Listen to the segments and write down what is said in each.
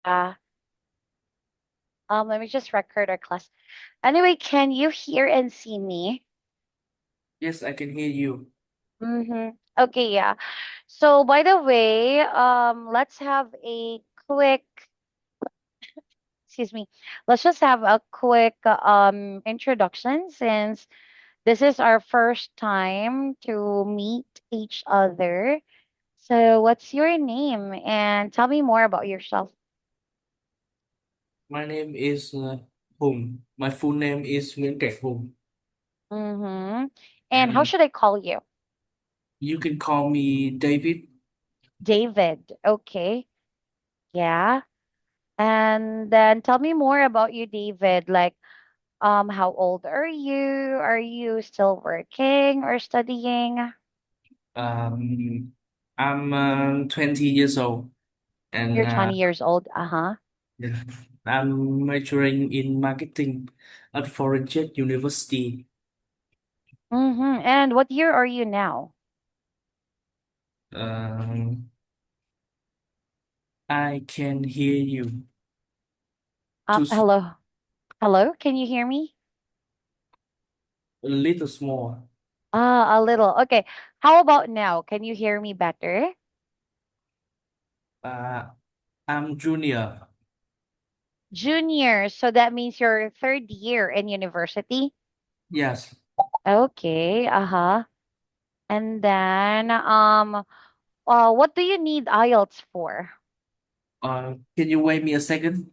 Uh, let me just record our class. Anyway, can you hear and see me? Yes, I can hear you. Mm-hmm. Okay, yeah. So by the way, let's have a quick, excuse me, let's just have a quick introduction since this is our first time to meet each other. So what's your name and tell me more about yourself. My name is Hùng. My full name is Nguyễn Cảnh Hùng. Mm-hmm. And how And should I call you? you can call me David. David. Okay. Yeah. And then tell me more about you, David. Like, how old are you? Are you still working or studying? Um, I'm 20 years old and You're 20 years old. Uh-huh. yeah, I'm majoring in marketing at Foreign Jet University. Mm-hmm. And what year are you now? Um, I can hear you. Too Hello. Hello. Can you hear me? a little small. A little. Okay. How about now? Can you hear me better? Uh, I'm junior. Junior. So that means you're third year in university. Yes. Okay. Uh-huh. And then, what do you need IELTS for? Can you wait me a second?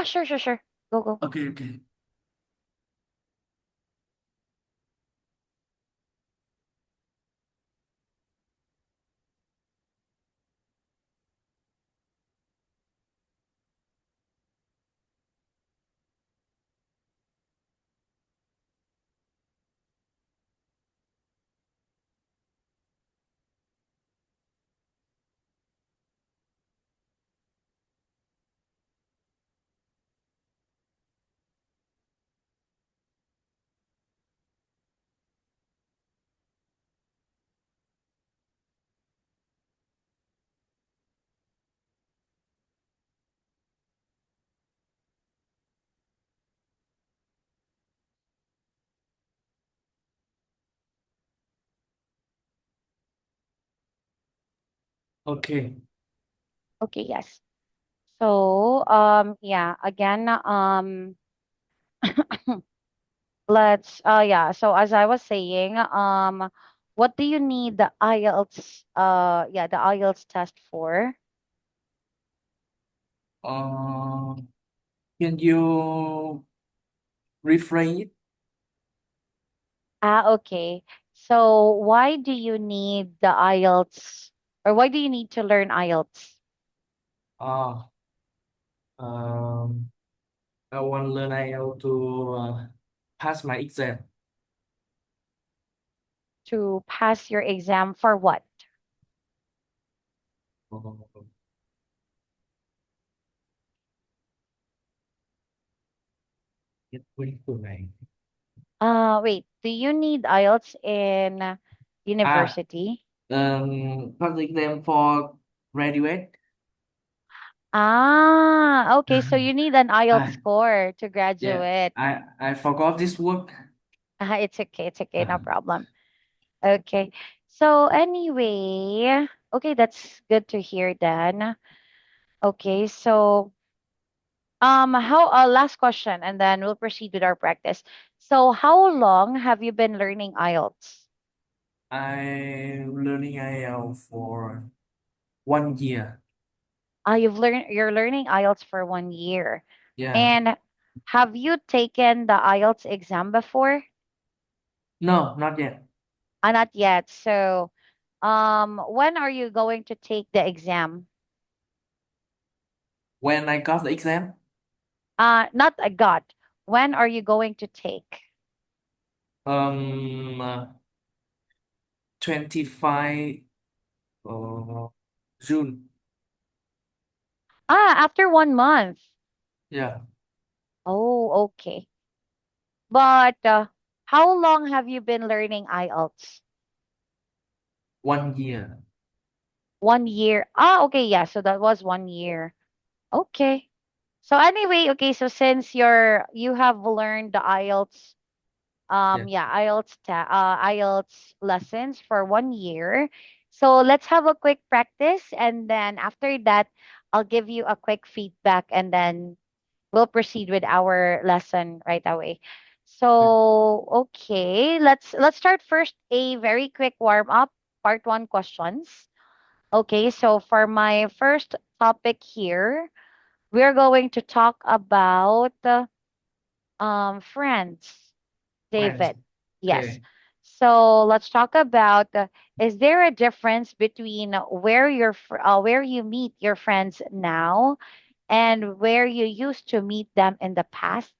Sure, sure, sure. Go, go. Okay, okay. Okay. Okay, yes. So, yeah, again, yeah, so as I was saying, what do you need the IELTS, yeah, the IELTS test for? Uh, can you rephrase it? Okay. So why do you need the IELTS or why do you need to learn IELTS? Uh, um, I want to learn IELTS to pass my exam. To pass your exam for what? Uh, Wait for này. Wait, do you need IELTS in À, university? pass exam for graduate. Okay, so you need an IELTS I, score to yeah, graduate. I forgot this word. It's okay, no problem. Okay. So anyway, okay, that's good to hear then. Okay, so how last question and then we'll proceed with our practice. So how long have you been learning IELTS? I'm learning IELTS for 1 year. You're learning IELTS for 1 year. Yeah. And have you taken the IELTS exam before? No, not yet. Not yet. So when are you going to take the exam? When I got the exam, Not a got. When are you going to take? um, 25 June. After 1 month. Yeah, Oh, okay. But how long have you been learning IELTS? 1 year. 1 year. Okay, yeah. So that was 1 year. Okay. So anyway, okay, so since you have learned the IELTS, Yeah. yeah, IELTS lessons for 1 year. So let's have a quick practice, and then after that, I'll give you a quick feedback, and then we'll proceed with our lesson right away. So okay, let's start first a very quick warm up, part one questions. Okay, so for my first topic here, we're going to talk about friends, Friends. David. Yes. Okay. So let's talk about is there a difference between where you meet your friends now and where you used to meet them in the past?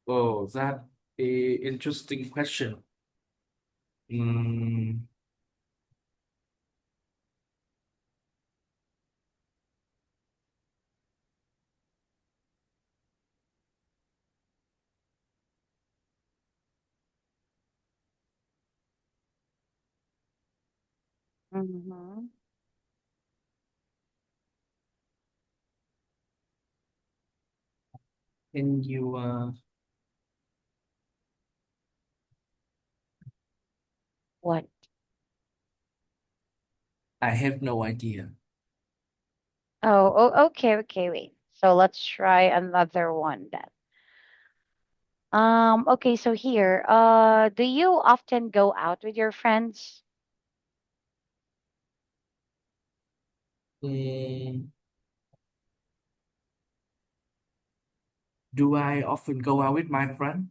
Oh, that a interesting question. Mm, Mm-hmm. can you What? I have no idea. Okay, okay, wait. So let's try another one then. Okay, so here, do you often go out with your friends? Mm, do I often go out with my friend?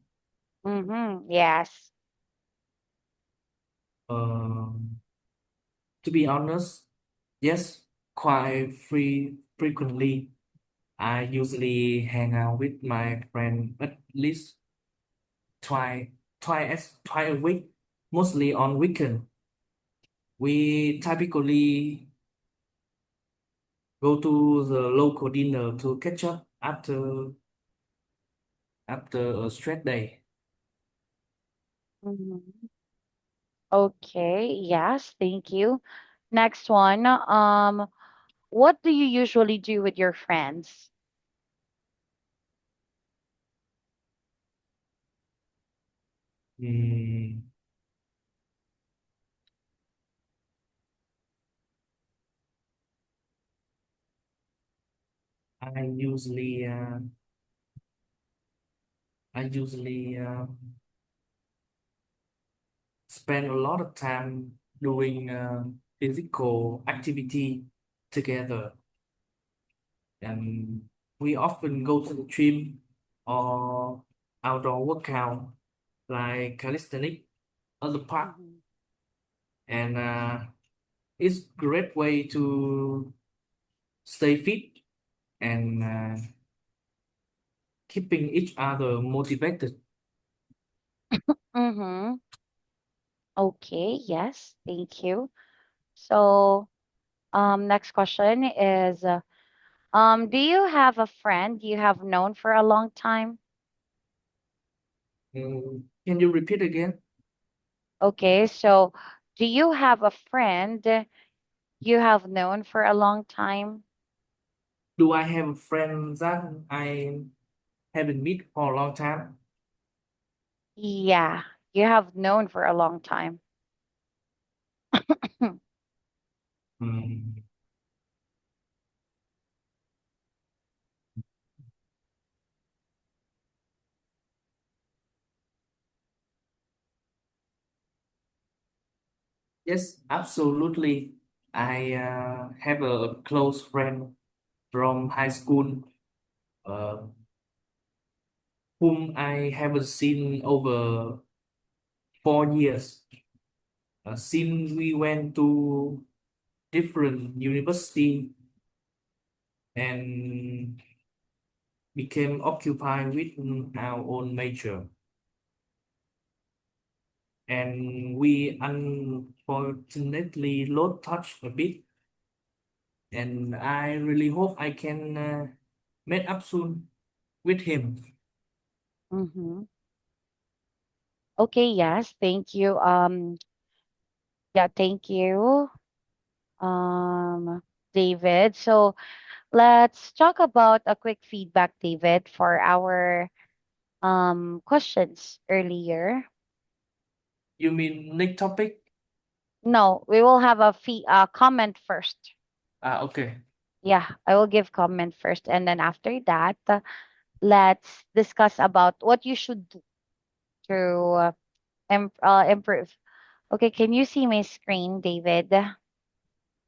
Mm-hmm. Yes. Um, to be honest, yes, quite frequently. I usually hang out with my friend at least twice twice a week, mostly on weekend. We typically go to the local dinner to catch up after a straight day. Mm-hmm. Okay, yes, thank you. Next one. What do you usually do with your friends? Mm, I usually uh, I usually spend a lot of time doing physical activity together, and we often go to the gym or outdoor workout like calisthenics at the park, Mm-hmm. and it's great way to stay fit and keeping each other motivated. Mm-hmm. Okay, yes, thank you. So, next question is, do you have a friend you have known for a long time? Can you repeat again? Okay, so do you have a friend you have known for a long time? Do I have a friend that I haven't met for a long time? Yeah, you have known for a long time. Mm, yes, absolutely. I have a close friend from high school uh, whom I haven't seen over 4 years. Since we went to different university and became occupied with our own major, and we unfortunately lost touch a bit. And I really hope I can meet up soon with him. Mm-hmm. Okay, yes, thank you. Yeah, thank you, um, David. So let's talk about a quick feedback, David, for our questions earlier. You mean next topic? No, we will have a comment first. Okay. Yeah, I will give comment first, and then after that, let's discuss about what you should do to improve. Okay, can you see my screen, David?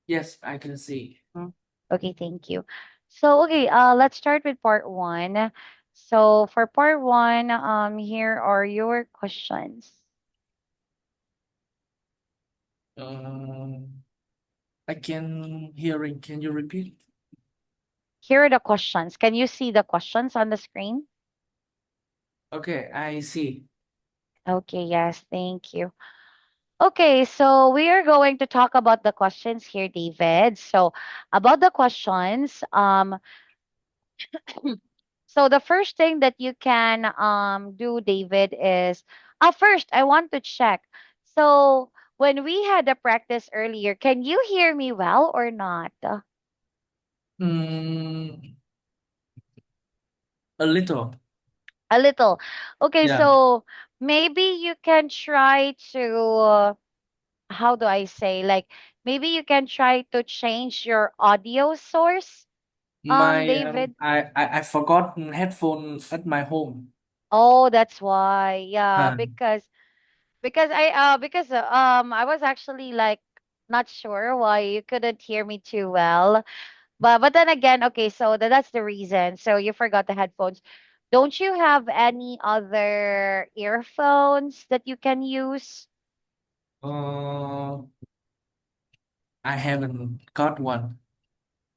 Yes, I can see. Mm. Okay, thank you. So, okay, let's start with part one. So, for part one, here are your questions. Um, I can hearing. Can you repeat? Here are the questions. Can you see the questions on the screen? Okay, I see. Okay, yes, thank you. Okay, so we are going to talk about the questions here, David. So, about the questions, so the first thing that you can do, David, is first I want to check. So when we had the practice earlier, can you hear me well or not? Mm, a little. A little. Okay, Yeah. so maybe you can try to how do I say, like, maybe you can try to change your audio source, My David. I forgot headphone at my home. Oh, that's why. Yeah, Uh, because I was actually like not sure why you couldn't hear me too well. But then again, okay, so that's the reason. So you forgot the headphones. Don't you have any other earphones that you can use? uh, I haven't got one.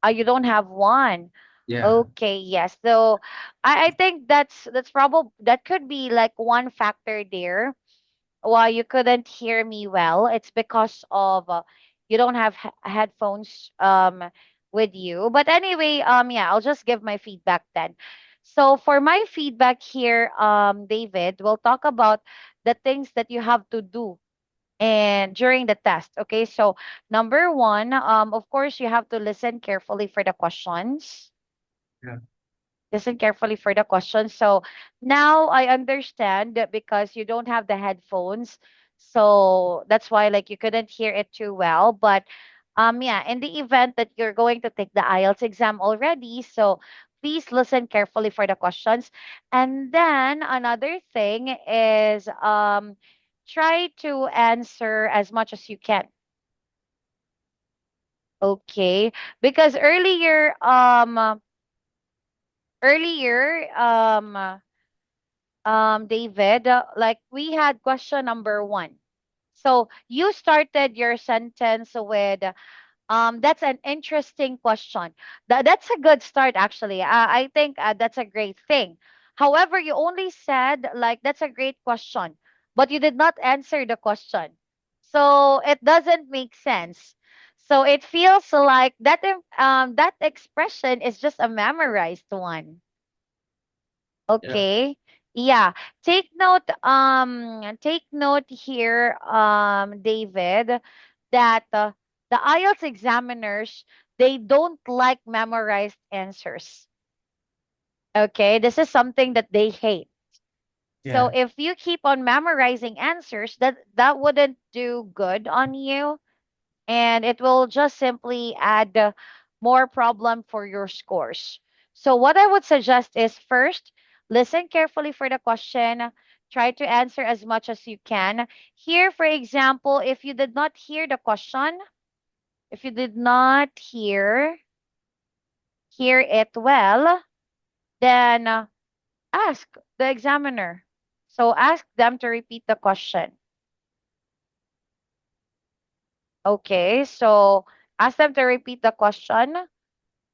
You don't have one. Yeah. Okay, yes. So I think that's probably that could be like one factor there why you couldn't hear me well. It's because of you don't have headphones with you. But anyway, yeah, I'll just give my feedback then. So for my feedback here, David, we'll talk about the things that you have to do and during the test. Okay, so number one, of course, you have to listen carefully for the questions. Yeah. Listen carefully for the question. So now I understand that because you don't have the headphones. So that's why like you couldn't hear it too well. But yeah, in the event that you're going to take the IELTS exam already, so please listen carefully for the questions. And then another thing is try to answer as much as you can. Okay. Because earlier David, like we had question number one. So you started your sentence with, that's an interesting question. That's a good start, actually. I think that's a great thing. However, you only said, like, that's a great question, but you did not answer the question. So it doesn't make sense. So it feels like that expression is just a memorized one. Yeah. Okay. Yeah. Take note here, David, that the IELTS examiners, they don't like memorized answers. Okay. This is something that they hate. So Yeah. if you keep on memorizing answers, that wouldn't do good on you, and it will just simply add more problem for your scores. So what I would suggest is first, listen carefully for the question, try to answer as much as you can. Here, for example, if you did not hear the question, if you did not hear it well, then ask the examiner. So ask them to repeat the question. Okay, so ask them to repeat the question.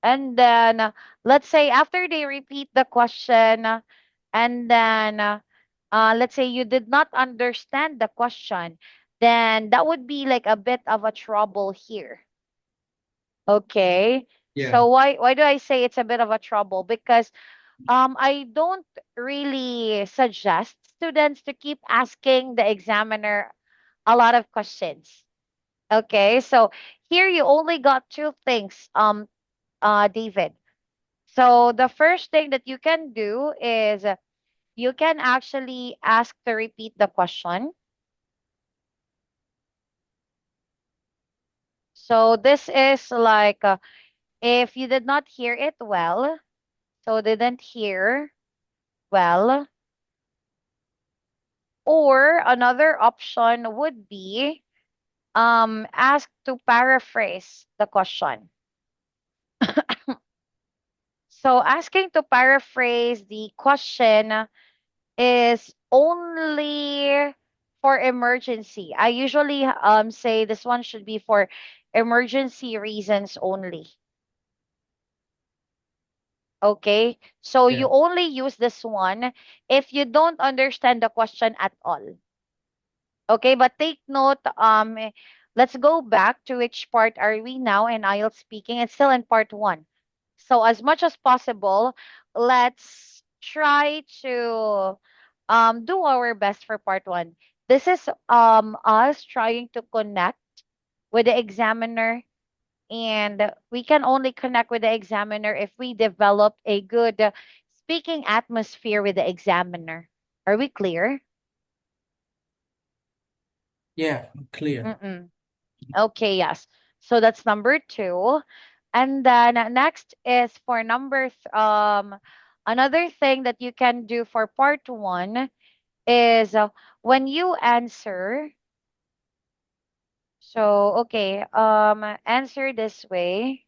And then let's say after they repeat the question, and then let's say you did not understand the question, then that would be like a bit of a trouble here. Okay. Yeah. So why do I say it's a bit of a trouble? Because I don't really suggest students to keep asking the examiner a lot of questions. Okay, so here you only got two things, David. So the first thing that you can do is you can actually ask to repeat the question. So this is like if you did not hear it well, so didn't hear well, or another option would be ask to paraphrase the question. So asking to paraphrase the question is only for emergency. I usually say this one should be for emergency reasons only. Okay? So Yeah. you only use this one if you don't understand the question at all. Okay, but take note, let's go back to which part are we now in IELTS speaking. It's still in part one. So as much as possible, let's try to do our best for part one. This is us trying to connect with the examiner, and we can only connect with the examiner if we develop a good speaking atmosphere with the examiner. Are we clear? Yeah, clear. Mm-mm. Okay, yes. So that's number two. And then next is for another thing that you can do for part one is when you answer. So okay, answer this way.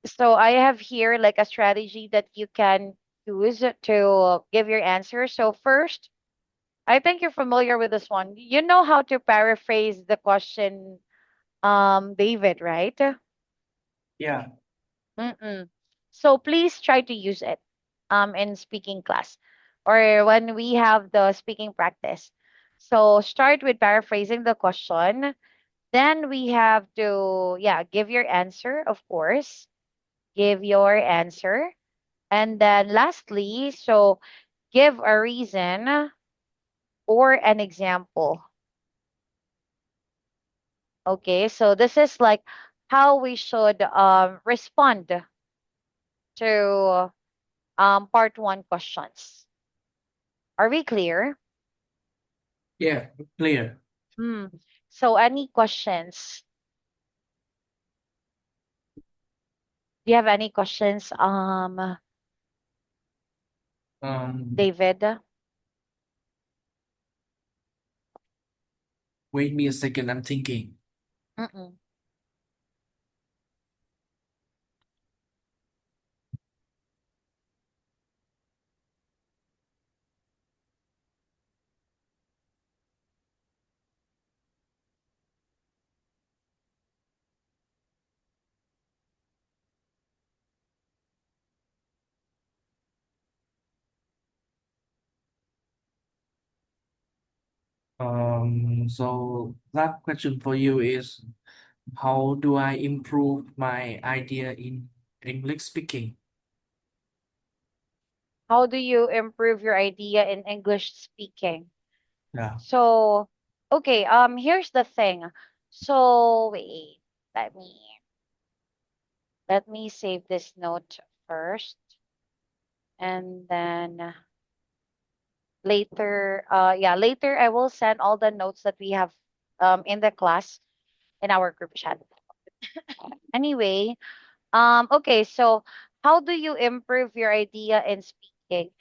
So I have here like a strategy that you can use to give your answer. So first, I think you're familiar with this one. You know how to paraphrase the question, David, right? Yeah. Mm-mm. So please try to use it in speaking class or when we have the speaking practice. So start with paraphrasing the question. Then we have to, yeah, give your answer, of course. Give your answer. And then lastly, so give a reason or an example. Okay, so this is like how we should respond to part one questions. Are we clear? Yeah, clear. Hmm. So any questions? Do you have any questions, Um, David? Wait me a second, I'm thinking. Mm-mm. So that question for you is, how do I improve my idea in English speaking? How do you improve your idea in English speaking? Yeah. So, okay, here's the thing. So, wait, let me let me save this note first, and then later, yeah, later I will send all the notes that we have in the class in our group chat. Anyway, okay, so how do you improve your idea in speaking?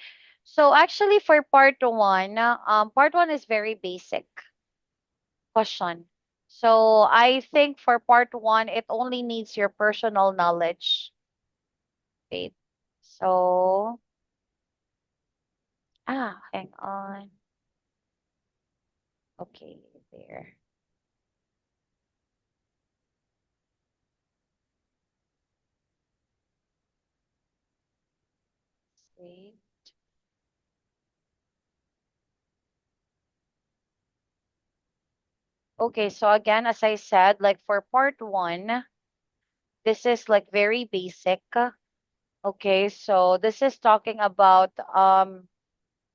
So actually for part one is very basic question. So I think for part one, it only needs your personal knowledge. Wait. So, hang on. Okay, there. Wait. Okay, so again, as I said, like for part one, this is like very basic. Okay, so this is talking about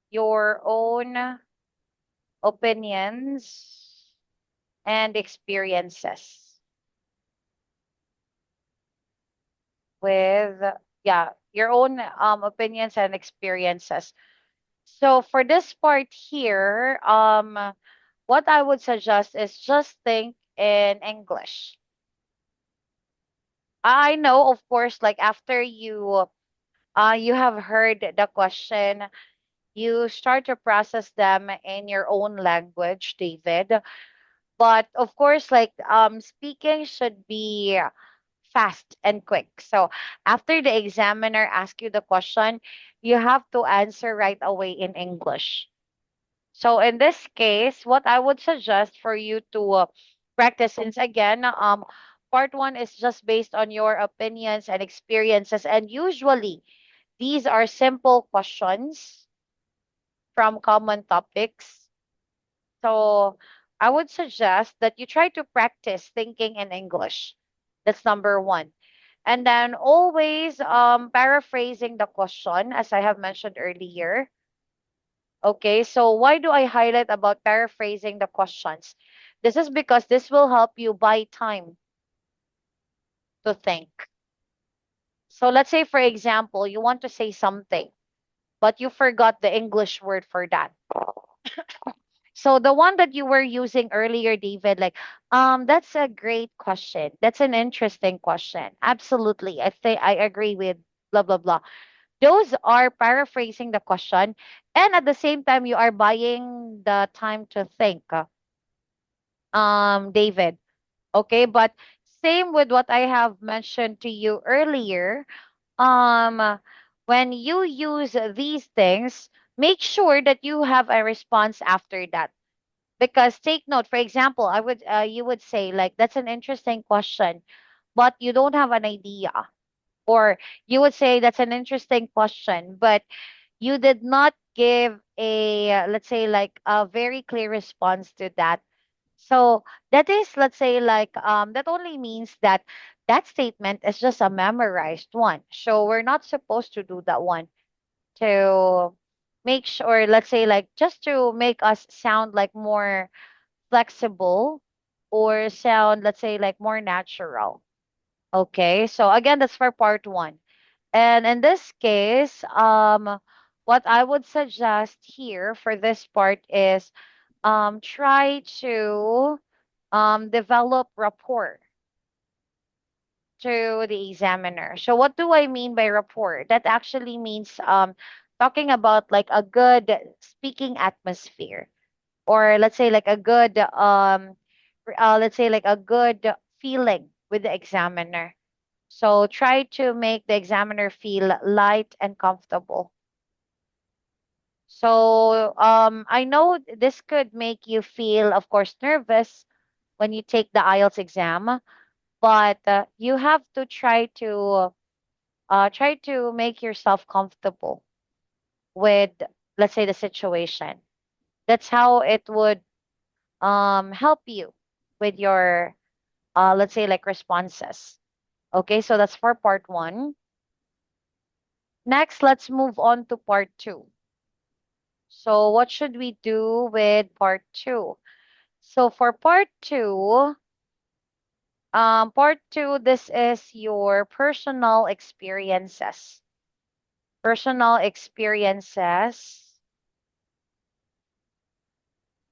your own opinions. and experiences with, yeah, your own opinions and experiences. So for this part here, what I would suggest is just think in English. I know, of course, like after you have heard the question, you start to process them in your own language, David. But of course, like speaking should be fast and quick. So after the examiner asks you the question, you have to answer right away in English. So in this case, what I would suggest for you to practice, since again, part one is just based on your opinions and experiences, and usually these are simple questions from common topics. So I would suggest that you try to practice thinking in English. That's number one. And then always paraphrasing the question, as I have mentioned earlier. Okay, so why do I highlight about paraphrasing the questions? This is because this will help you buy time to think. So let's say, for example, you want to say something, but you forgot the English word for that. So the one that you were using earlier, David, like, that's a great question. That's an interesting question. Absolutely. I think I agree with blah blah blah. Those are paraphrasing the question, and at the same time, you are buying the time to think. David. Okay, but same with what I have mentioned to you earlier. Um, when you use these things, make sure that you have a response after that. Because take note, for example, you would say like that's an interesting question, but you don't have an idea. Or you would say that's an interesting question, but you did not give a let's say like a very clear response to that. So that is, let's say, like that only means that that statement is just a memorized one. So we're not supposed to do that one to make sure, let's say, like just to make us sound like more flexible or sound, let's say, like more natural. Okay, so again, that's for part one. And in this case, what I would suggest here for this part is try to develop rapport to the examiner. So what do I mean by rapport? That actually means talking about like a good speaking atmosphere, or let's say like a good let's say like a good feeling with the examiner. So try to make the examiner feel light and comfortable. So I know this could make you feel, of course, nervous when you take the IELTS exam, but you have to try to make yourself comfortable with, let's say, the situation. That's how it would help you with your let's say like responses. Okay, so that's for part one. Next, let's move on to part two. So what should we do with part two? So for part two, this is your personal experiences.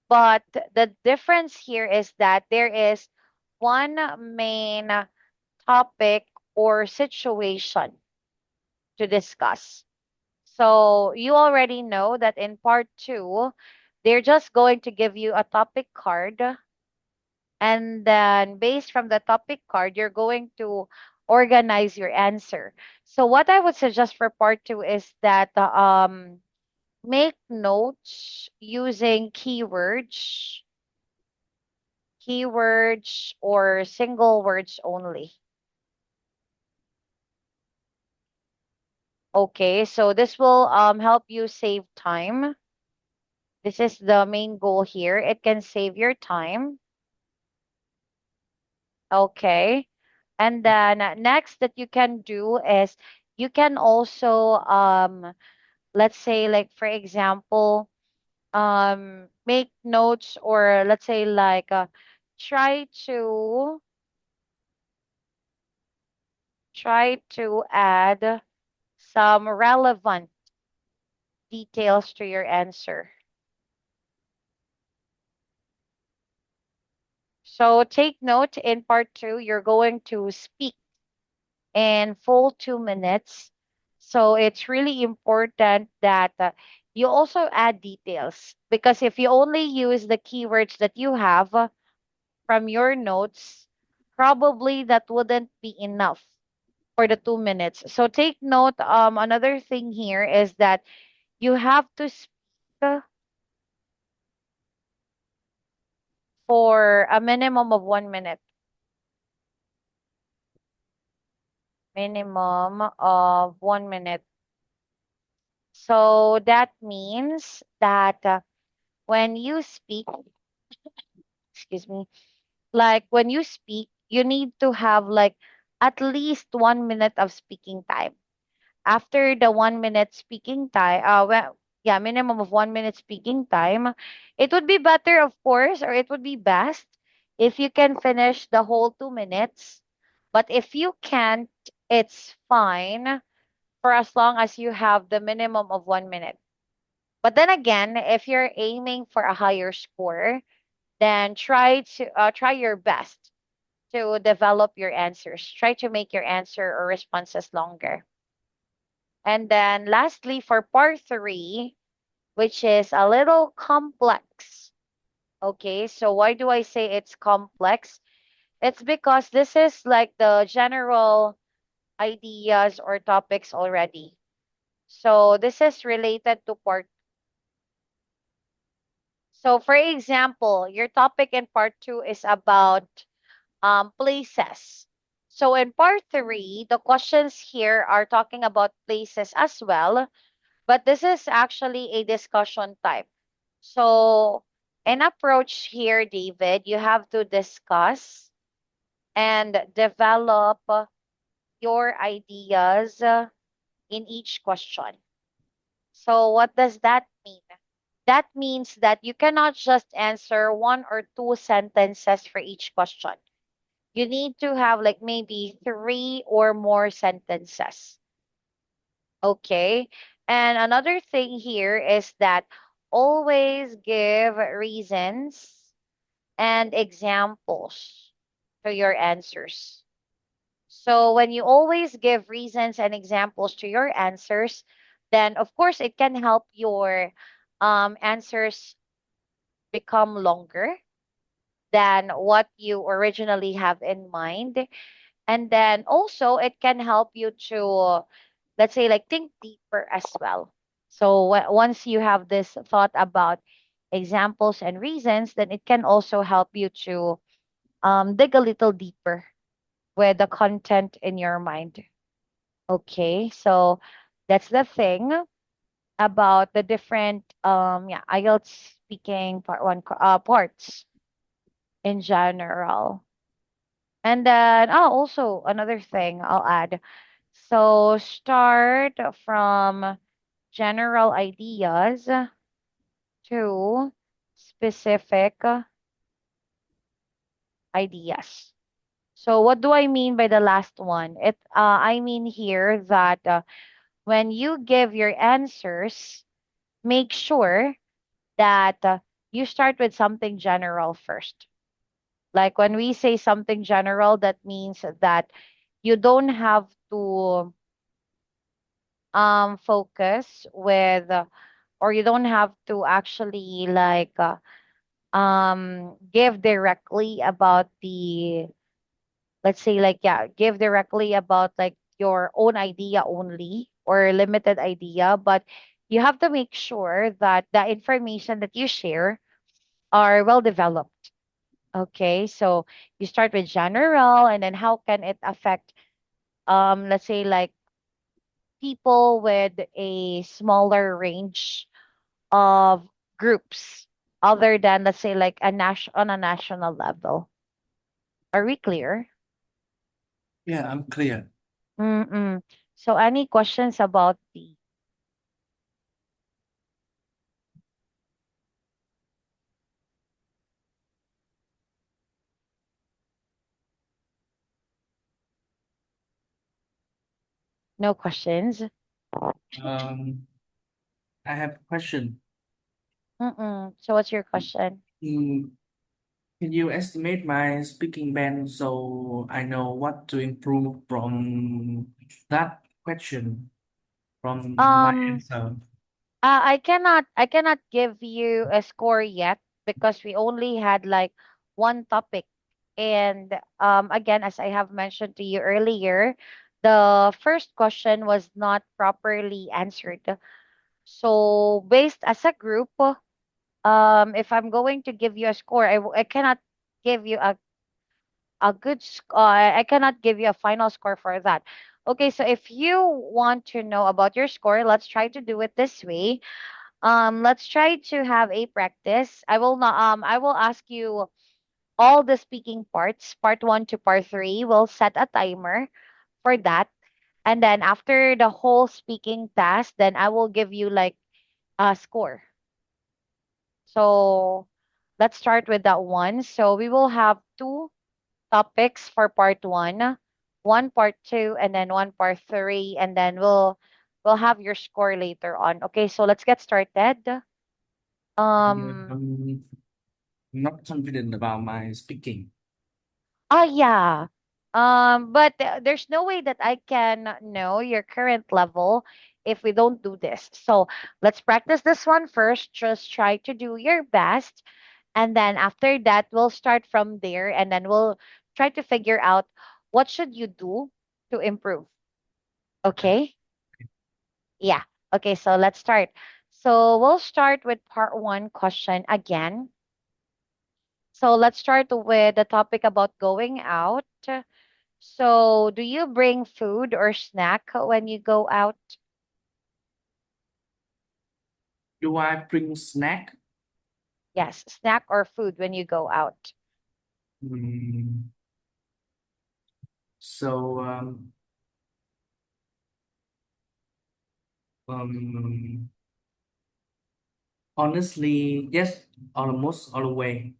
But the difference here is that there is one main topic or situation to discuss. So you already know that in part two, they're just going to give you a topic card. And then based from the topic card, you're going to organize your answer. So what I would suggest for part two is that make notes using keywords or single words only. Okay, so this will help you save time. This is the main goal here. It can save your time. Okay. And then next that you can do is you can also let's say like for example make notes, or let's say like try to add some relevant details to your answer. So take note, in part two, you're going to speak in full 2 minutes. So it's really important that you also add details, because if you only use the keywords that you have from your notes, probably that wouldn't be enough for the 2 minutes. So take note, another thing here is that you have to speak for a minimum of 1 minute. Minimum of 1 minute. So that means that when you speak, excuse me, like when you speak, you need to have like at least 1 minute of speaking time. After the 1 minute speaking time, well, yeah, minimum of 1 minute speaking time, it would be better, of course, or it would be best if you can finish the whole 2 minutes. But if you can't, it's fine for as long as you have the minimum of 1 minute. But then again, if you're aiming for a higher score, then try your best to develop your answers. Try to make your answer or responses longer. And then lastly, for part three, which is a little complex. Okay, so why do I say it's complex? It's because this is like the general ideas or topics already. So this is related to part. So for example, your topic in part two is about places. So in part three, the questions here are talking about places as well, but this is actually a discussion type. So in approach here, David, you have to discuss and develop your ideas in each question. So what does that mean? That means that you cannot just answer one or two sentences for each question. You need to have like maybe three or more sentences. Okay. And another thing here is that always give reasons and examples to your answers. So when you always give reasons and examples to your answers, then of course it can help your answers become longer than what you originally have in mind. And then also it can help you to, let's say, like think deeper as well. So once you have this thought about examples and reasons, then it can also help you to dig a little deeper with the content in your mind. Okay, so that's the thing about the different yeah, IELTS speaking part one parts in general. And then, oh, also another thing I'll add. So start from general ideas to specific ideas. So what do I mean by the last one? I mean here that when you give your answers, make sure that you start with something general first. Like when we say something general, that means that you don't have to focus with or you don't have to actually like give directly about the, let's say, like, yeah, give directly about like your own idea only or limited idea, but you have to make sure that the information that you share are well developed. Okay, so you start with general, and then how can it affect let's say like people with a smaller range of groups other than, let's say, like on a national level. Are we clear? Yeah, I'm clear. Mm-mm. So any questions about the No questions. Um, I have a question. Mm-mm. So what's your question? Mm, can you estimate my speaking band so I know what to improve from that question, from my Um, answer? I cannot give you a score yet because we only had like one topic. And again, as I have mentioned to you earlier, the first question was not properly answered. So based as a group, if I'm going to give you a score, I cannot give you a good I cannot give you a final score for that. Okay, so if you want to know about your score, let's try to do it this way. Let's try to have a practice. I will ask you all the speaking parts, part 1 to part 3. We'll set a timer for that. And then after the whole speaking task, then I will give you like a score. So let's start with that one. So we will have two topics for part 1, one part 2, and then one part 3, and then we'll have your score later on. Okay, so let's get started. Yeah, Um I'm not confident about my speaking. Oh yeah. But there's no way that I can know your current level if we don't do this. So let's practice this one first. Just try to do your best. And then after that, we'll start from there and then we'll try to figure out what should you do to improve. Okay? Yeah. Okay, so let's start. So we'll start with part 1 question again. So let's start with the topic about going out. So, do you bring food or snack when you go out? Do I bring snack? Yes, snack or food when you go out. Mm, so um, honestly, yes, almost all the way.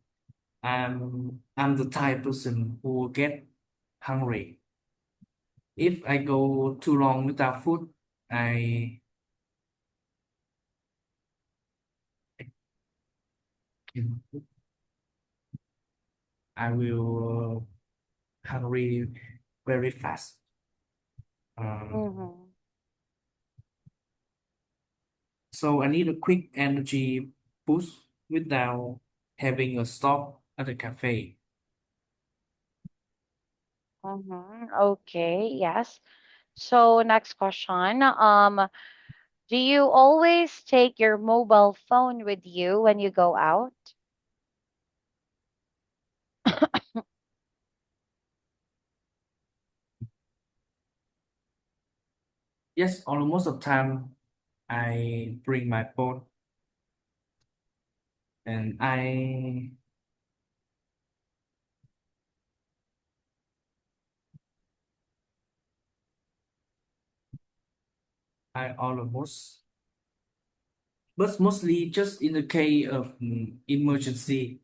I'm the type person who get hungry. If I go too long without food, I I will hungry very fast. Um, Mm-hmm. so I need a quick energy boost without having a stop at the cafe. Mm-hmm. Okay, yes. So, next question. Do you always take your mobile phone with you when you go out? Yes, almost of time I bring my phone and I almost, but mostly just in the case of emergency.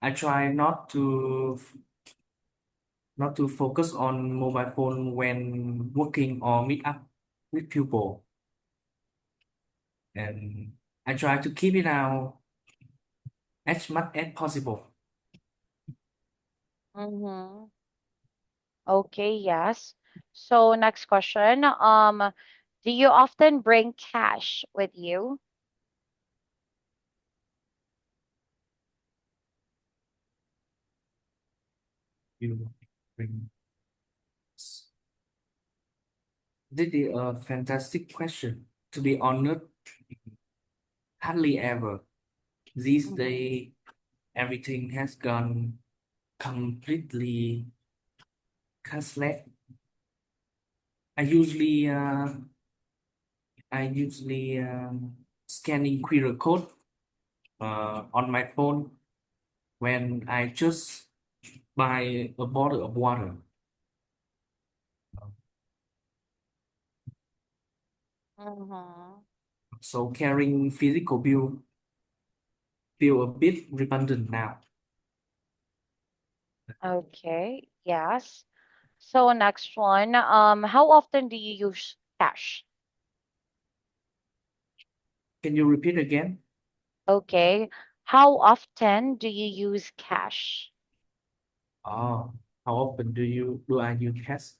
I try not to focus on mobile phone when working or meet up with people, and I try to keep it out as much as possible. Mm-hmm. Okay, yes. So, next question. Do you often bring cash with you? You bring. This is a fantastic question. To be honest, hardly ever. These Mm-hmm. days, everything has gone completely cashless. I usually, uh, I usually scanning QR code on my phone when I just buy a bottle of water. Mm-hmm. So carrying physical bill feel a bit redundant now. Okay, yes. So next one, how often do you use cash? Can you repeat again? Okay. How often do you use cash? Oh, how often do I use cash?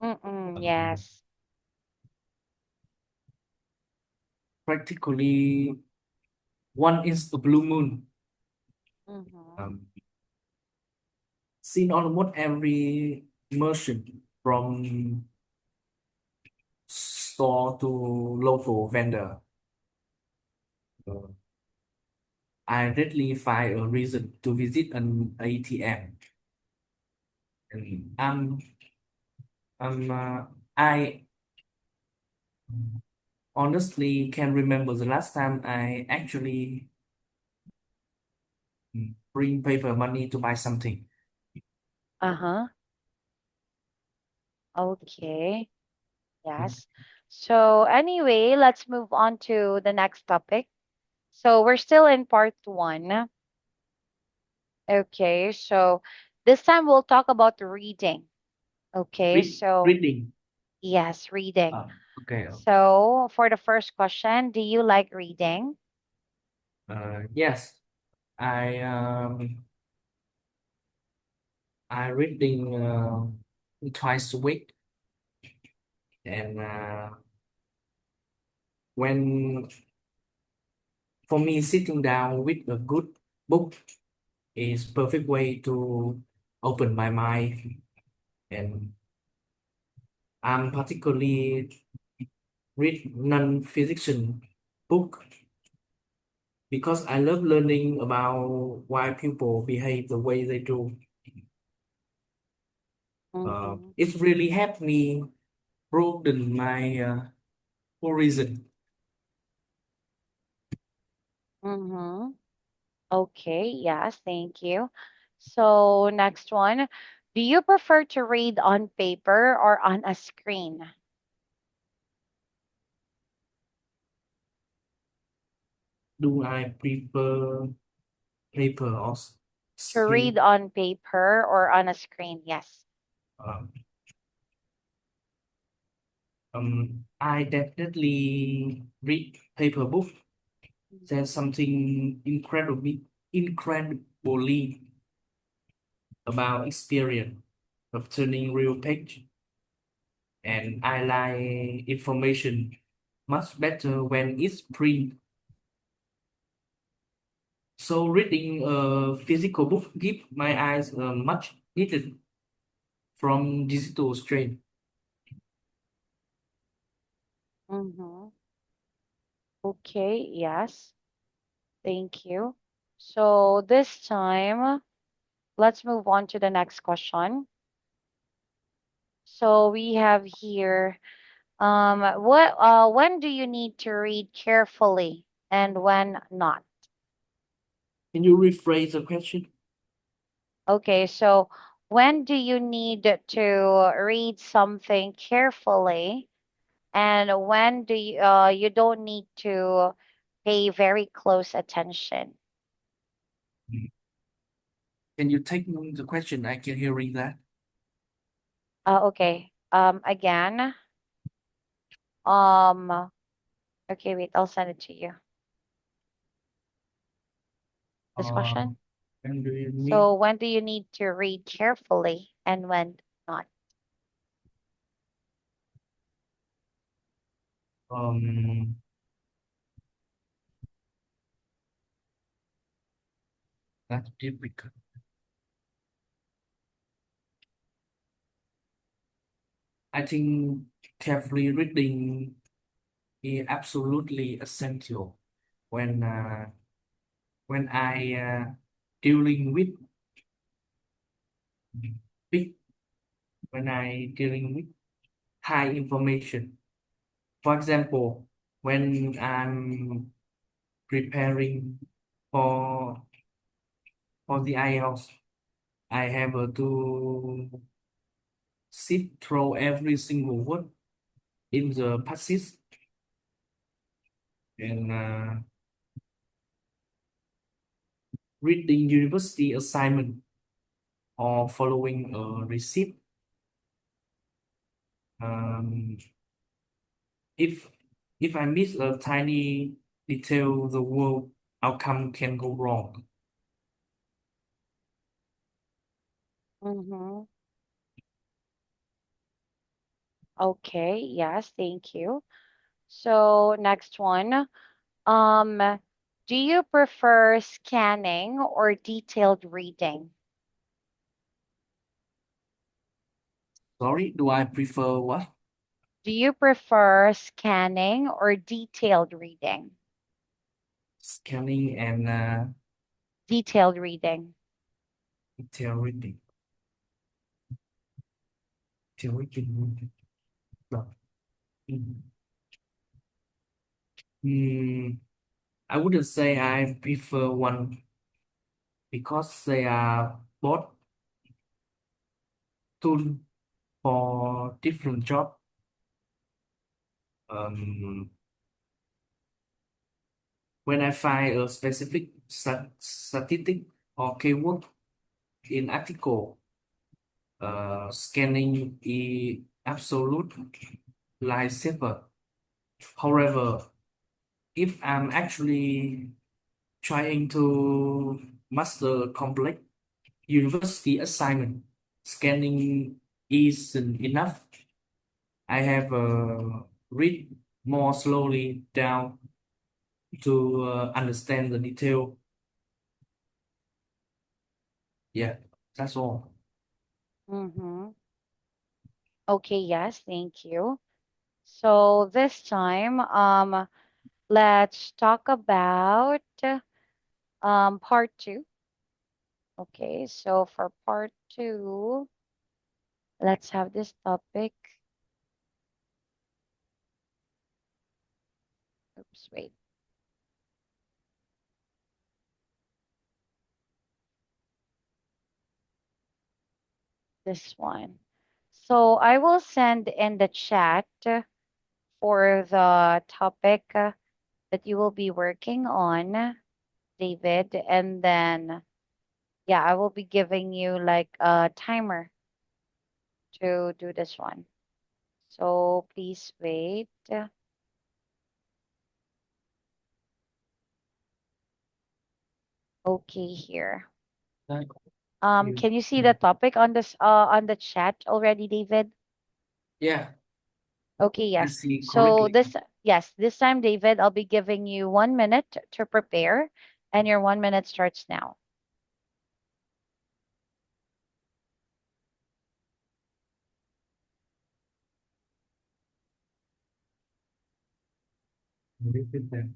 Mm-mm, Um, yes. Practically one is a blue moon. Mm-hmm. Um, Seen almost every merchant from store to local vendor. Uh, I readily find a reason to visit an ATM. And I honestly can remember the last time I actually bring paper money to buy something. Uh-huh. Okay. Yes. So anyway, let's move on to the next topic. So we're still in part one. Okay. So this time we'll talk about reading. Okay. So Reading. yes, reading. Okay. So for the first question, do you like reading? Yes, I um I reading twice a week, and when for me sitting down with a good book is perfect way to open my mind, and I'm particularly read non-fiction book because I love learning about why people behave the way they do. Mm-hmm. It's really helped me broaden my horizon. Mm-hmm. Okay, yes, thank you. So next one, do you prefer to read on paper or on a screen? Do I prefer paper or To read screen? on paper or on a screen? Yes. Um, I definitely read paper book. There's Mhm. something incredibly about experience of turning real page, and I like information much better when it's print. So reading a physical book give my eyes a much needed from digital strain. Mm-hmm. Okay, yes, thank you. So this time, let's move on to the next question. So we have here, when do you need to read carefully and when not? Can you rephrase the question? Okay, so when do you need to read something carefully and when do you don't need to pay very close attention? Can you take the question? I can hearing that. Okay. Again, um, okay, wait, I'll send it to you. This Uh, question. when do you need? So when do you need to read carefully and when not? Um, that's difficult. I think carefully reading is absolutely essential when I dealing with big when I dealing with high information. For example, when I'm preparing for the IELTS, I have to sit through every single word in the passage, and reading university assignment or following a receipt Um, if if I miss a tiny detail, the whole outcome can go wrong. Mm-hmm. Okay, yes, thank you. So next one. Do you prefer scanning or detailed reading? Sorry, do I prefer what? Do you prefer scanning or detailed reading? Scanning and Detailed reading. detail reading. Detail reading. Mm. Hmm, I wouldn't say I prefer one because they are both tool for different job. Um, when I find a specific statistic or keyword in article, scanning is absolute lifesaver. However, if I'm actually trying to master complex university assignment, scanning isn't enough. I have read more slowly down to understand the detail. Yeah, that's all. Mm-hmm. Okay, yes, thank you. So this time, let's talk about part two. Okay, so for part two, let's have this topic. Oops, wait, this one. So I will send in the chat for the topic that you will be working on, David, and then yeah, I will be giving you like a timer to do this one. So please wait. Okay, here. Thank you. Can you see the topic on this on the chat already, David? Yeah, Okay, I yes. see So correctly. this time, David, I'll be giving you 1 minute to prepare, and your 1 minute starts now. Repeat that.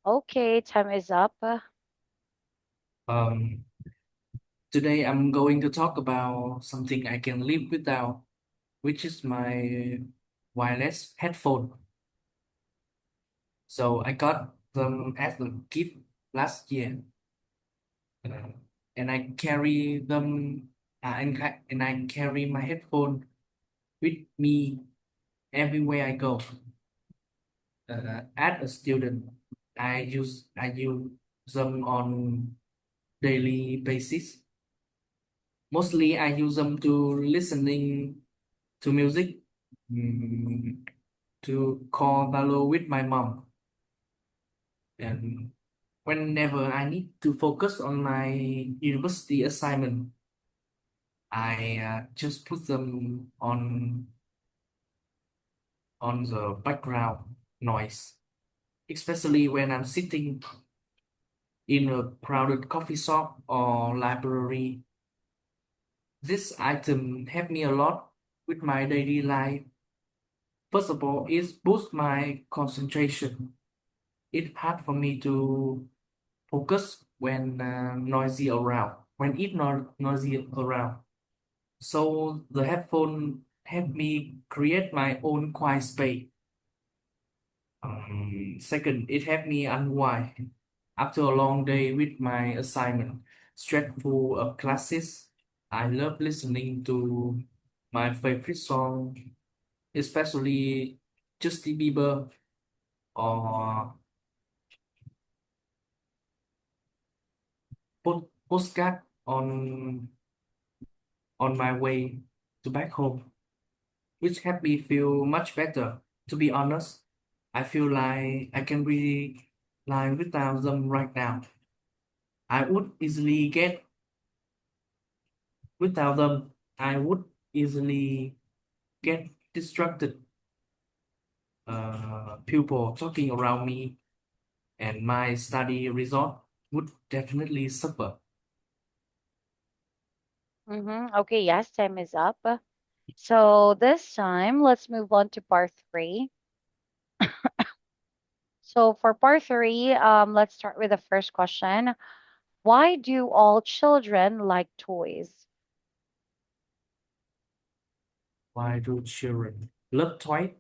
Okay, time is up. Um, Today I'm going to talk about something I can live without, which is my wireless headphone. So I got them as a gift last year, uh, and I carry them, and I carry my headphone with me everywhere I go. As a student, I use them on daily basis. Mostly, I use them to listening to music, mm, to call hello with my mom, and whenever I need to focus on my university assignment, I just put them on the background noise, especially when I'm sitting in a crowded coffee shop or library. This item helped me a lot with my daily life. First of all, it boosts my concentration. It's hard for me to focus when noisy around, when it noisy around. So the headphone helped me create my own quiet space. Second, it helped me unwind after a long day with my assignment, stressful of classes. I love listening to my favorite song, especially Justin Bieber or postcard on my way to back home, which helped me feel much better. To be honest, I feel like I can really lie without them right now. I would easily get without them. I would easily get distracted. People talking around me, and my study result would definitely suffer. Okay, yes, time is up. So this time, let's move on to part three. So for part three, let's start with the first question. Why do all children like toys? Why do children love toy?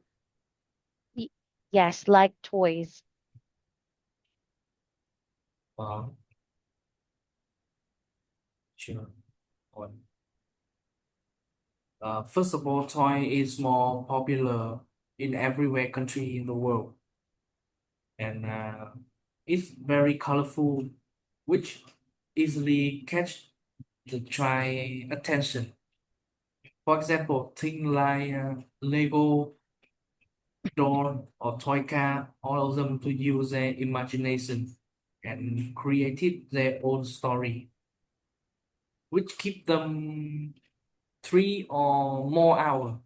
Y- Yes, like toys. Well, sure. First of all, toy is more popular in everywhere country in the world, and it's very colorful, which easily catch the child attention. For example, things like Lego, doll, or toy car, all of them to use their imagination and created their own story, which keep them 3 or more hours.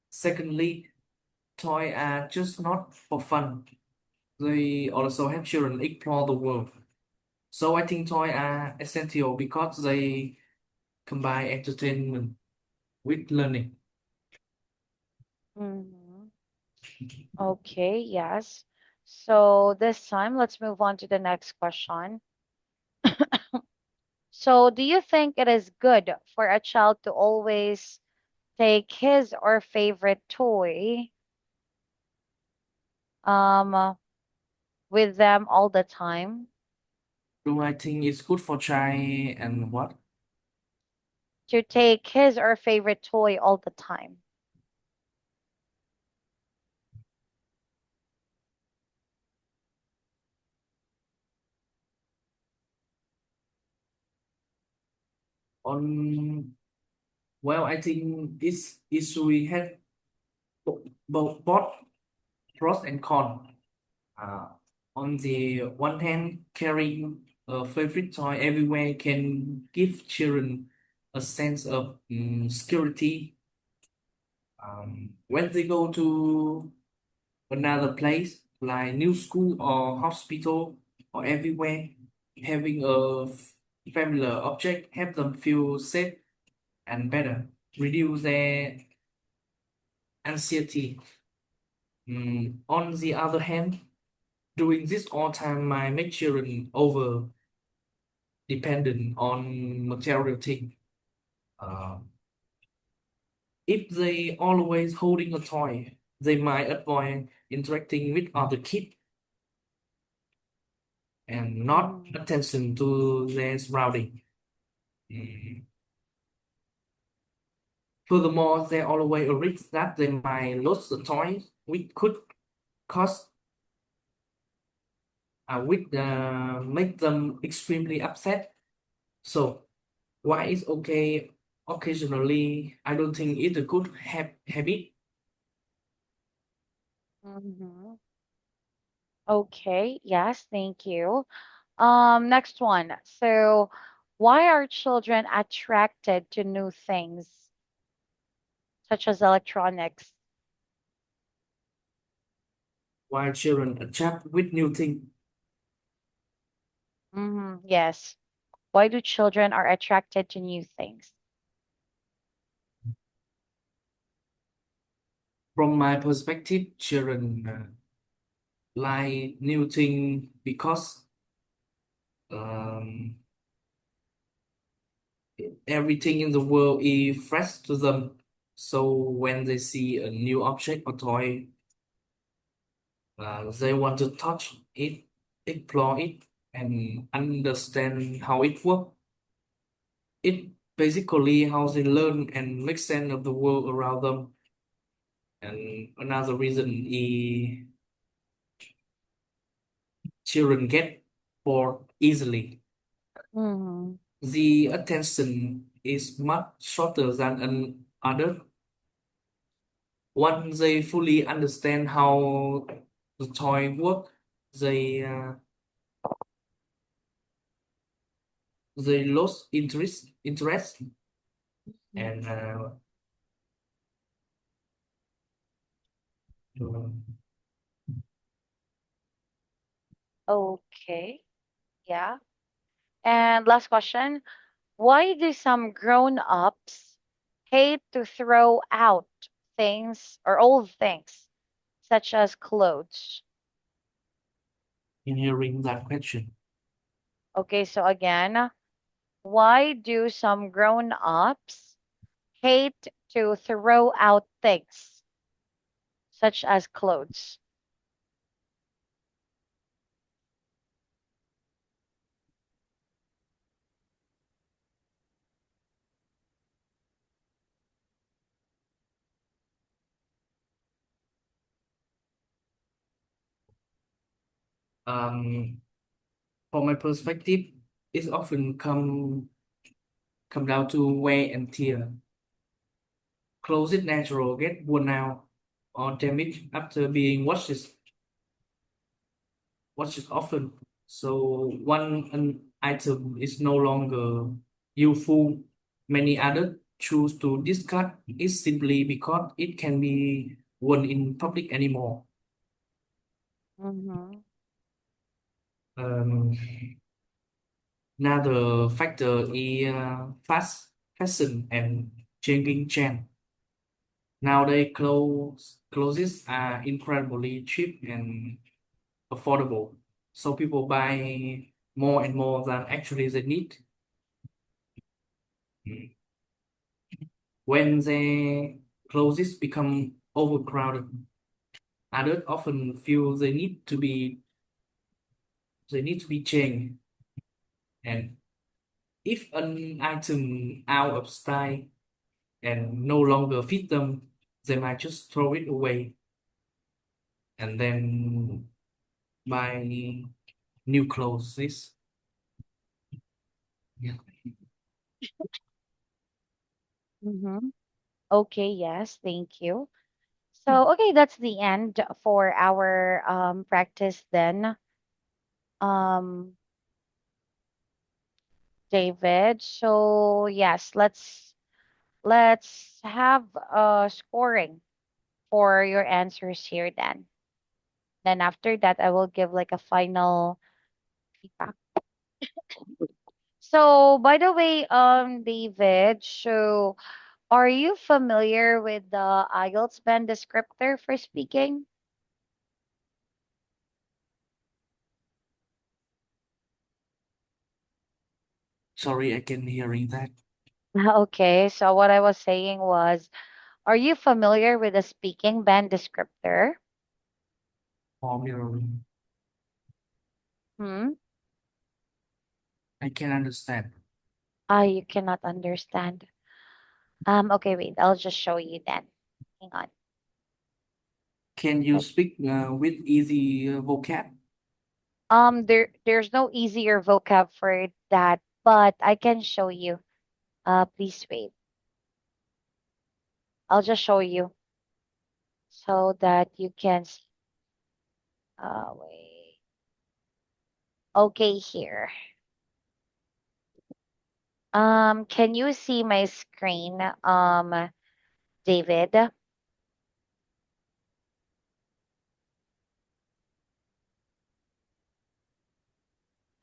Secondly, toys are just not for fun. They also help children explore the world. So I think toys are essential because they combine entertainment with learning. Hmm. Okay, yes. So this time, let's move on to the next question. So, do you think it is good for a child to always take his or favorite toy um with them all the time? Do I think it's good for child and what? To take his or favorite toy all the time? On well, I think it's we have both pros and cons. Uh, on the one hand, carrying a favorite toy everywhere can give children a sense of security. When they go to another place, like new school or hospital or everywhere, having a familiar object help them feel safe and better, reduce their anxiety. On the other hand, doing this all time might make children over dependent on material things. Uh, if they always holding a toy, they might avoid interacting with other kids and not Mm-hmm. attention to their surrounding. Mm. Furthermore, there always a risk that they might lose the toy, which could cause which make them extremely upset. So, why is okay occasionally? I don't think it's a good habit. Mm-hmm. Okay, yes, thank you. Next one. So, why are children attracted to new things such as electronics? While children adapt with new things, Yes. Why do children are attracted to new things? From my perspective, children like new thing because um, everything in the world is fresh to them. So when they see a new object or toy, they want to touch it, explore it, and understand how it works. It basically how they learn and make sense of the world around them. And another reason is children get bored easily. Mm-hmm. The attention is much shorter than an adult. Once they fully understand how the toy work, they they lose interest and Okay. Yeah. And last question. Why do some grown-ups hate to throw out things or old things, such as clothes? in hearing that question. Okay, so again, why do some grown-ups hate to throw out things, such as clothes? Um, from my perspective, it often come down to wear and tear. Clothes natural get worn out or damaged after being watches often. So one an item is no longer useful. Many others choose to discard it simply because it can be worn in public anymore. Mm-hmm. Um, Another factor is fast fashion and changing trend. Nowadays, clothes are incredibly cheap and affordable. So people buy more and more than actually they need. When their clothes become overcrowded, others often feel they need to be changed. And if an item out of style and no longer fit them, they might just throw it away and then buy new clothes. Yeah. Mm-hmm. Okay, yes, thank you. So, okay, that's the end for our practice then, um, David. So, yes, let's have scoring for your answers here then. Then after that, I will give like a final feedback. So, by the way, David, so are you familiar with the IELTS band descriptor for speaking? Sorry, I can hearing that. Okay, so what I was saying was, are you familiar with the speaking band descriptor? Formula. Hmm? I can understand. Ah, you cannot understand. Okay, wait, I'll just show you then. Hang on. Can you Let- speak with easy vocab? there's no easier vocab for that, but I can show you. Please wait. I'll just show you so that you can see. Wait. Okay, here. Can you see my screen, David?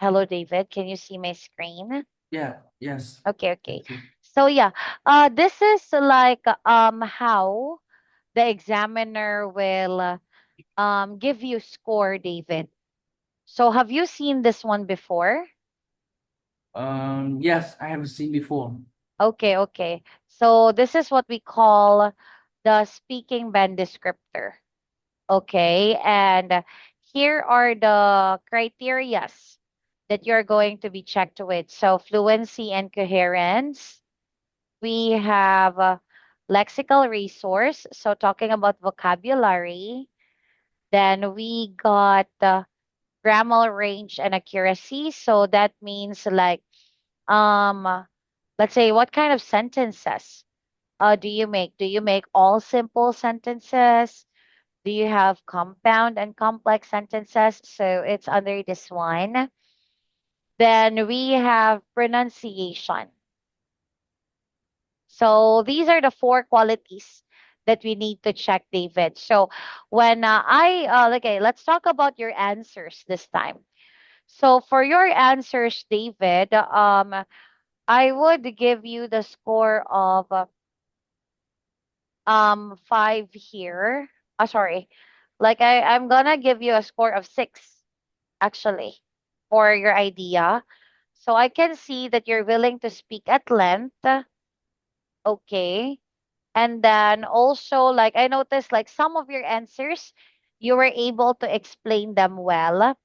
Hello, David. Can you see my screen? Yeah, yes. Okay, okay. Thank you. So yeah, this is like how the examiner will give you score, David. So have you seen this one before? Yes, I have seen before. Okay, okay. So this is what we call the speaking band descriptor. Okay, and here are the criterias that you're going to be checked with. So fluency and coherence. We have lexical resource. So talking about vocabulary. Then we got grammar range and accuracy. So that means like let's say what kind of sentences do you make? Do you make all simple sentences? Do you have compound and complex sentences? So it's under this one. Then we have pronunciation. So these are the four qualities that we need to check, David. So when okay, let's talk about your answers this time. So for your answers, David, I would give you the score of 5 here. Sorry. Like I'm gonna give you a score of 6 actually for your idea. So I can see that you're willing to speak at length. Okay. And then also like I noticed like some of your answers you were able to explain them well,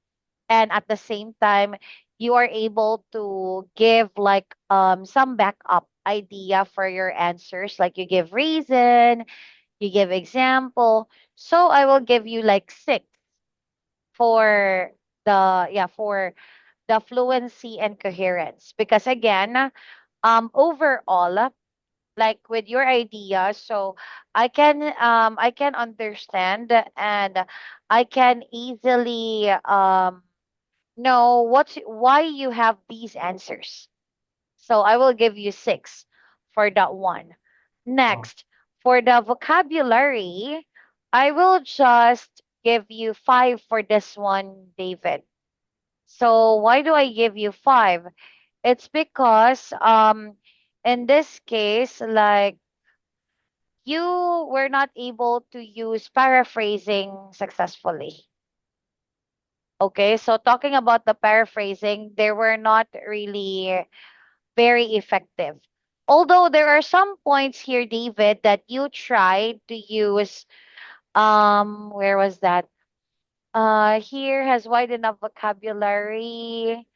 and at the same time you are able to give like some backup idea for your answers, like you give reason, you give example. So I will give you like 6 for for the fluency and coherence, because again overall like with your idea, so I can understand, and I can easily know why you have these answers. So I will give you 6 for that one. Oh, Next, for the vocabulary, I will just give you 5 for this one, David. So why do I give you 5? It's because in this case, like you were not able to use paraphrasing successfully. Okay, so talking about the paraphrasing, they were not really very effective. Although there are some points here, David, that you tried to use. Where was that? Here has wide enough vocabulary.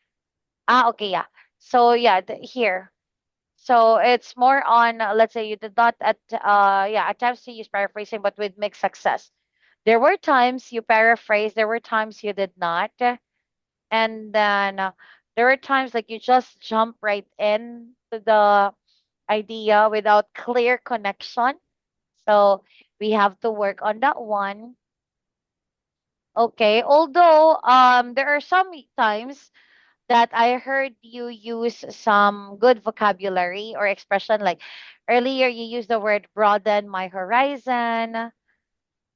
Okay, yeah. So yeah, here. So it's more on, let's say you did not attempts to use paraphrasing, but with mixed success. There were times you paraphrased, there were times you did not, and then there were times like you just jump right in to the idea without clear connection. So we have to work on that one. Okay. Although there are some times that I heard you use some good vocabulary or expression, like earlier you used the word broaden my horizon.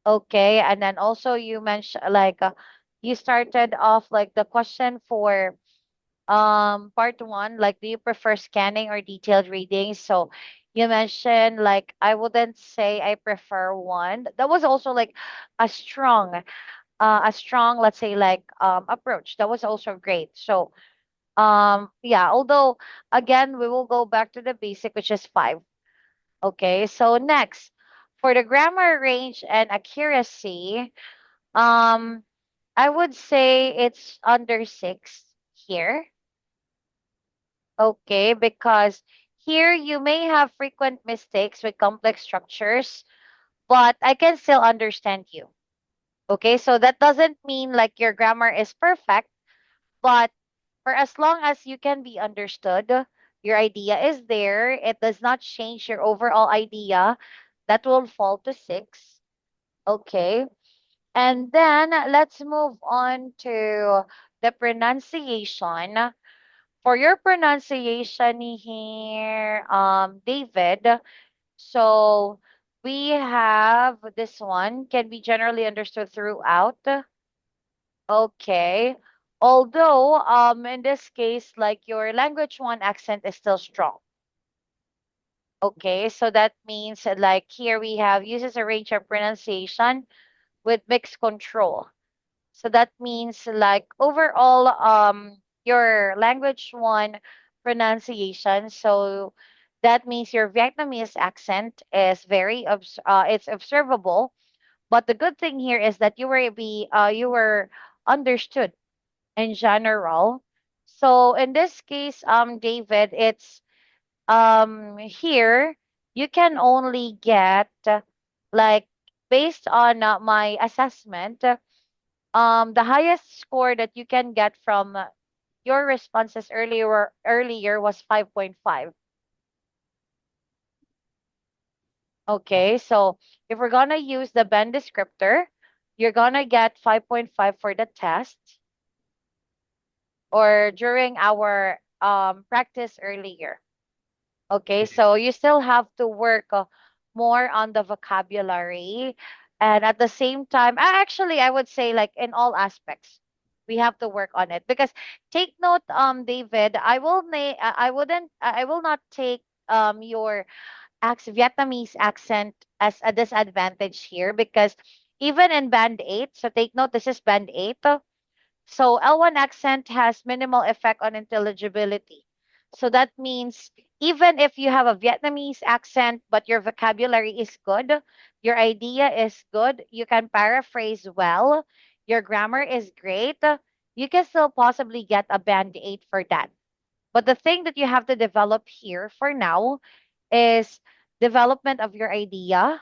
Okay. And then also you mentioned like you started off like the question for part 1, like do you prefer scanning or detailed reading? So you mentioned like I wouldn't say I prefer one. That was also like a strong let's say like approach. That was also great. So yeah, although again we will go back to the basic, which is 5. Okay, so next, for the grammar range and accuracy, um I would say it's under 6 here. Okay, because here you may have frequent mistakes with complex structures, but I can still understand you. Okay, so that doesn't mean like your grammar is perfect, but for as long as you can be understood, your idea is there, it does not change your overall idea, that will fall to 6. Okay, and then let's move on to the pronunciation. For your pronunciation here, David, so we have this one can be generally understood throughout. Okay. Although in this case, like your language one accent is still strong. Okay, so that means that, like here we have uses a range of pronunciation with mixed control. So that means like overall your language one pronunciation. So that means your Vietnamese accent is very it's observable. But the good thing here is that you were understood in general. So in this case, David, it's here you can only get like based on my assessment, the highest score that you can get from your responses earlier was 5.5. Okay, so if we're gonna use the band descriptor, you're gonna get 5.5 for the test or during our practice earlier. Okay, so you still have to work more on the vocabulary, and at the same time, actually, I would say like in all aspects, we have to work on it because take note, David, I will not take your Vietnamese accent as a disadvantage here because even in band 8, so take note, this is band 8. So L1 accent has minimal effect on intelligibility. So that means even if you have a Vietnamese accent, but your vocabulary is good, your idea is good, you can paraphrase well, your grammar is great, you can still possibly get a band 8 for that. But the thing that you have to develop here for now is development of your idea.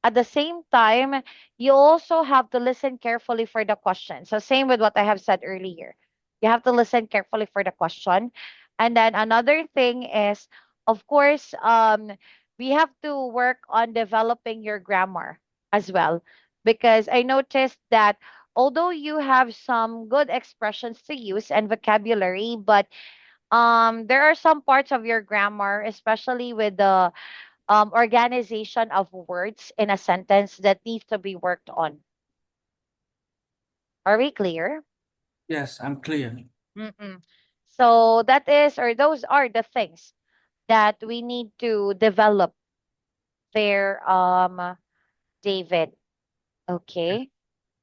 At the same time, you also have to listen carefully for the question. So same with what I have said earlier. You have to listen carefully for the question. And then another thing is, of course, we have to work on developing your grammar as well. Because I noticed that although you have some good expressions to use and vocabulary, but there are some parts of your grammar, especially with the organization of words in a sentence that needs to be worked on. Are we clear? Yes, I'm clear. Mm-mm. So that is, or those are the things that we need to develop there, David. Okay.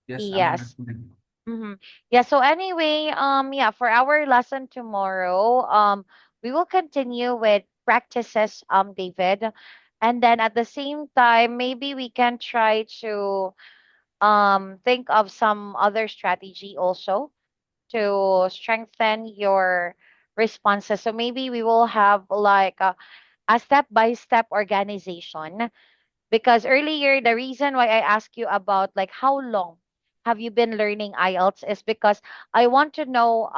Yes, I'm Yes. understanding. Mm-hmm. Yeah. So anyway, yeah, for our lesson tomorrow, we will continue with practices, David, and then at the same time, maybe we can try to think of some other strategy also to strengthen your responses. So maybe we will have like a step by step organization because earlier the reason why I asked you about like how long have you been learning IELTS is because I want to know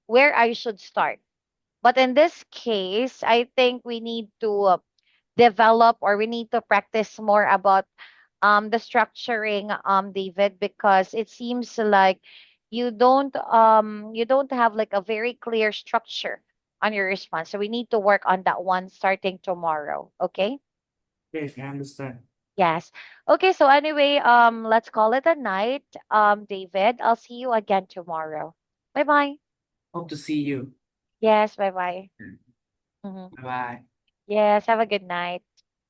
where I should start. But in this case, I think we need to develop or we need to practice more about the structuring, David, because it seems like you don't have like a very clear structure on your response. So we need to work on that one starting tomorrow. Okay. Okay, I understand. Yes. Okay, so anyway, let's call it a night. David, I'll see you again tomorrow. Bye bye. Hope to see you. Yes, bye bye. Bye bye. Yes, have a good night.